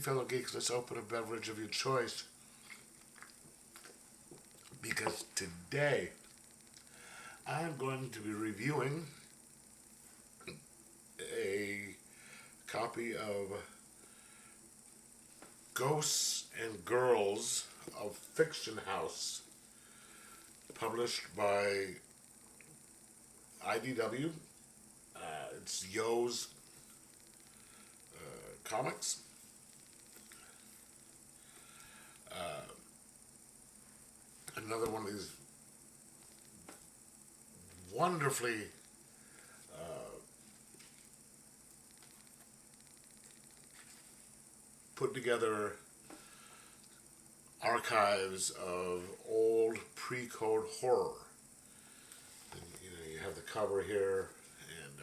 fellow geeks, let's open a beverage of your choice, because today I'm going to be reviewing a copy of Ghosts and Girls of Fiction House, published by IDW. It's Yo's Comics. Another one of these wonderfully put together archives of old pre-code horror. And, you have the cover here, and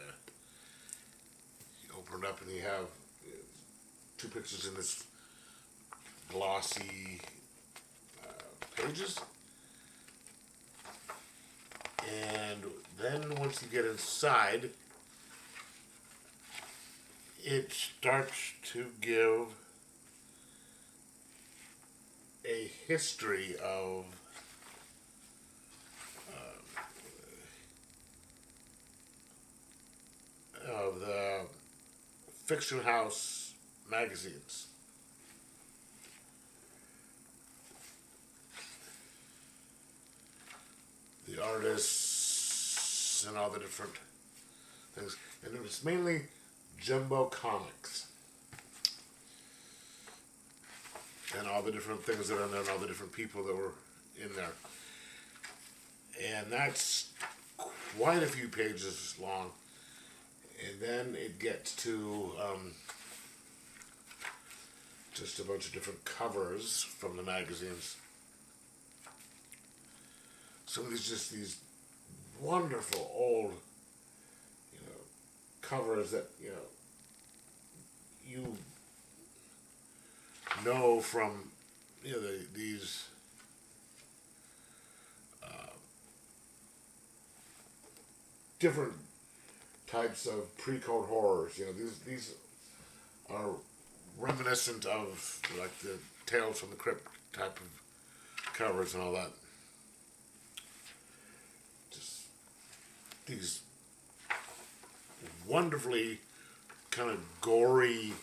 you open it up, and you have two pictures in this glossy pages. And then once you get inside, it starts to give a history of the Fiction House magazines. The artists and all the different things. And it was mainly Jumbo Comics. And all the different things that are in there and all the different people that were in there. And that's quite a few pages long. And then it gets to just a bunch of different covers from the magazines. Some of these wonderful old, covers that, you know from, these different types of pre-code horrors. These are reminiscent of like the Tales from the Crypt type of covers and all that. Just these wonderfully kind of gory,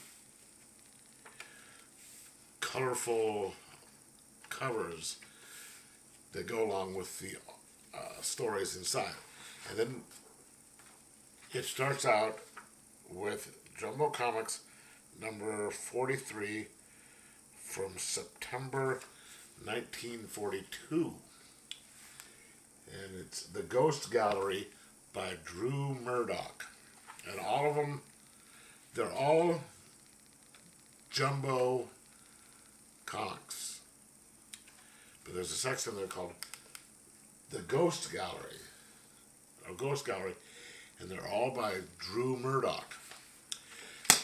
colorful covers that go along with the stories inside. And then it starts out with Jumbo Comics number 43 from September 1942. And it's The Ghost Gallery by Drew Murdoch. And all of them, they're all Jumbo Comics. But there's a section there called The Ghost Gallery, or Ghost Gallery, and they're all by Drew Murdoch.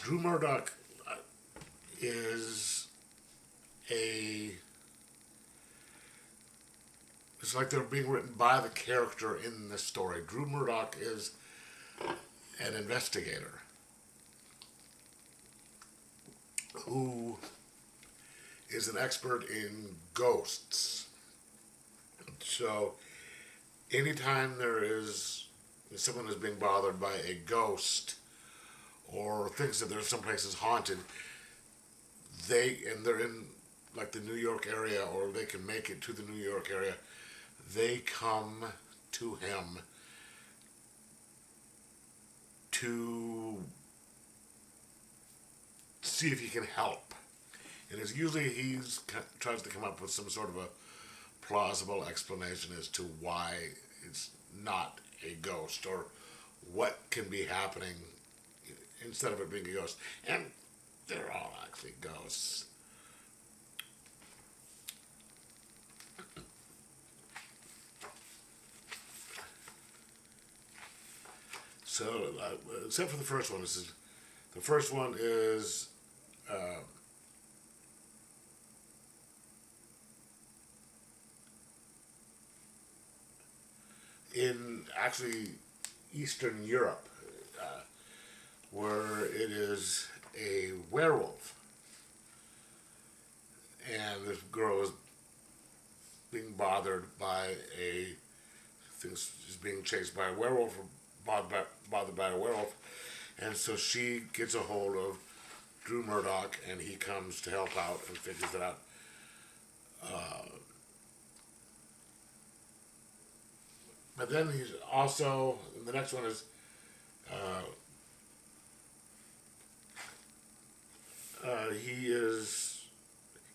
Drew Murdoch is it's like they're being written by the character in the story. Drew Murdoch is an investigator who is an expert in ghosts. So anytime there is someone is being bothered by a ghost or thinks that there's some places haunted, they're in like the New York area, or they can make it to the New York area, they come to him to see if he can help. And it's usually tries to come up with some sort of a plausible explanation as to why it's not a ghost, or what can be happening instead of it being a ghost. And they're all actually ghosts. So, except for the first one, the first one is in actually Eastern Europe, where it is a werewolf and this girl is being bothered by thinks she's being chased by a werewolf or bothered by a werewolf, and so she gets a hold of Drew Murdoch, and he comes to help out and figures it out. But then he's also, the next one is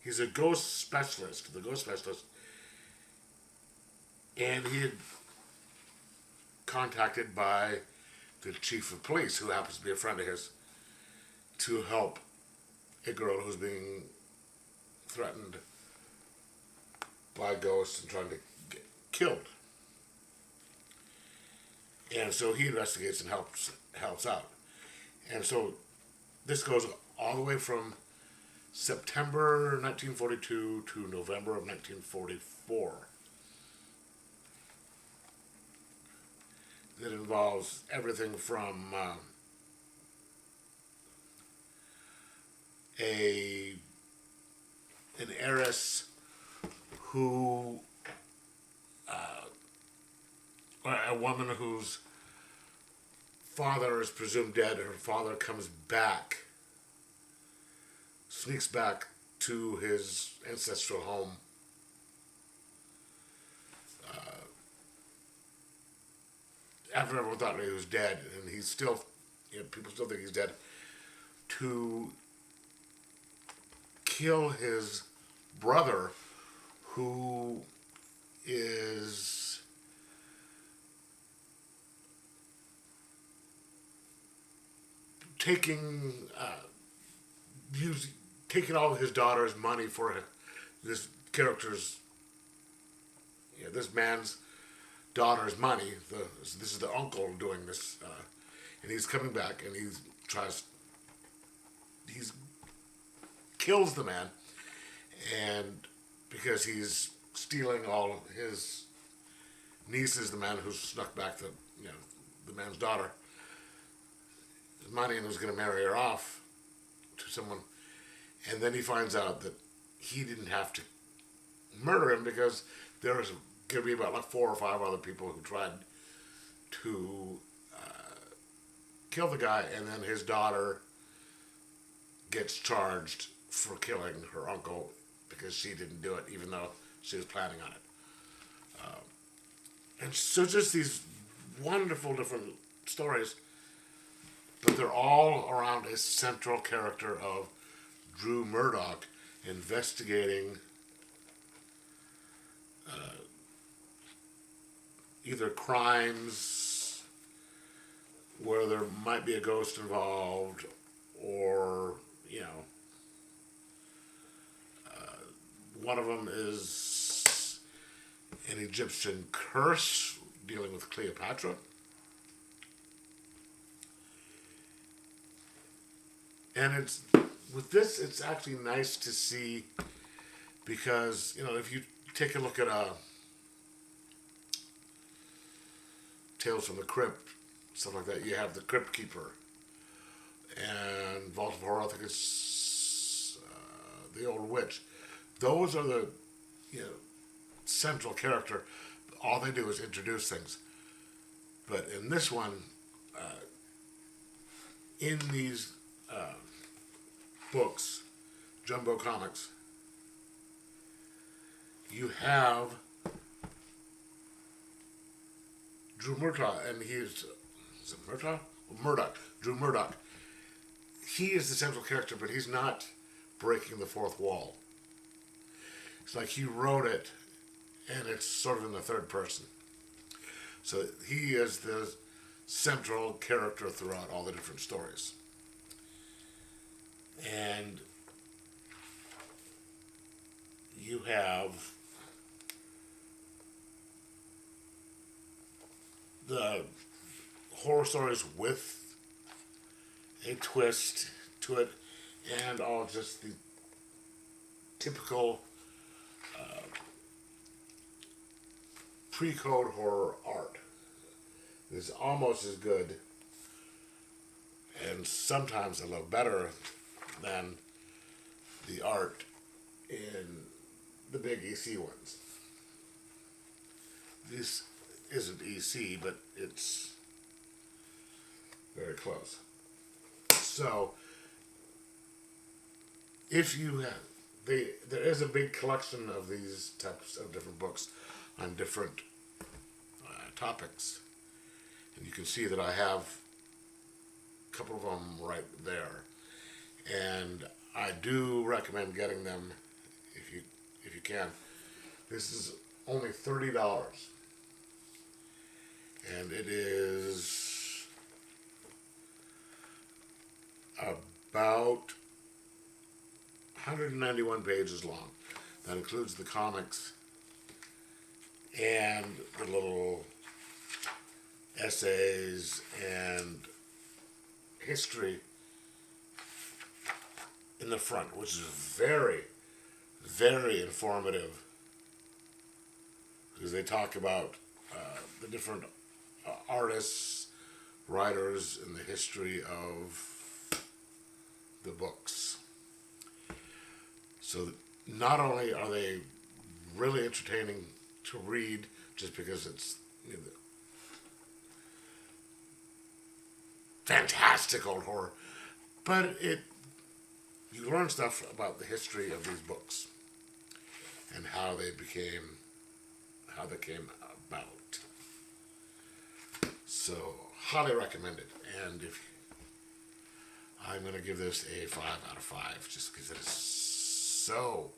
he's a ghost specialist, the ghost specialist, and he had contacted by the chief of police, who happens to be a friend of his, to help a girl who's being threatened by ghosts and trying to get killed. And so he investigates and helps out. And so this goes all the way from September 1942 to November of 1944. It involves everything from an heiress who, a woman whose father is presumed dead. Her father comes back, sneaks back to his ancestral home. After everyone thought he was dead, and he's still, people still think he's dead, to kill his brother, who is taking all his daughter's money for this character's, this man's daughter's money. This is the uncle doing this, and he's coming back, and he kills the man, and because he's stealing all his nieces, the man who snuck back the man's daughter, his money, and was going to marry her off to someone, and then he finds out that he didn't have to murder him because there was going to be about 4 or 5 other people who tried to kill the guy, and then his daughter gets charged for killing her uncle because she didn't do it, even though she was planning on it. And so just these wonderful different stories, but they're all around a central character of Drew Murdoch investigating either crimes where there might be a ghost involved, or one of them is an Egyptian curse dealing with Cleopatra. And it's actually nice to see, because if you take a look at Tales from the Crypt, stuff like that, you have the Crypt Keeper and Vault of Horror. I think it's the Old Witch. Those are the central character. All they do is introduce things. But in this one, in these books, Jumbo Comics, you have Drew Murdoch, and is it Murdoch? Murdoch. Drew Murdoch. He is the central character, but he's not breaking the fourth wall. It's like he wrote it, and it's sort of in the third person. So he is the central character throughout all the different stories. And you have the horror stories with a twist to it, and all just the typical pre-code horror art. It's almost as good, and sometimes a little better, than the art in the big EC ones. This isn't EC, but it's very close. So, if you have, there is a big collection of these types of different books on different topics, and you can see that I have a couple of them right there, and I do recommend getting them if you can. This is only $30, and it is about 191 pages long. That includes the comics and the little essays and history in the front, which is very, very informative, because they talk about the different artists, writers, and the history of the books. So not only are they really entertaining to read, just because it's fantastic old horror, but you learn stuff about the history of these books and how they came about. So highly recommend it. And I'm going to give this a 5 out of 5, just because it is so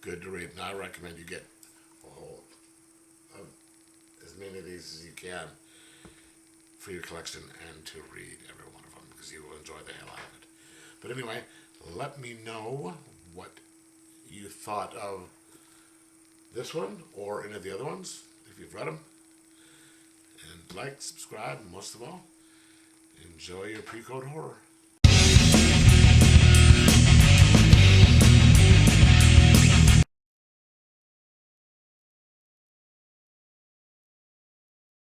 good to read, and I recommend you get a whole of as many of these as you can for your collection, and to read every one of them, because you will enjoy the hell out of it. But anyway, let me know what you thought of this one or any of the other ones, if you've read them. And like, subscribe, and most of all, enjoy your pre-code horror.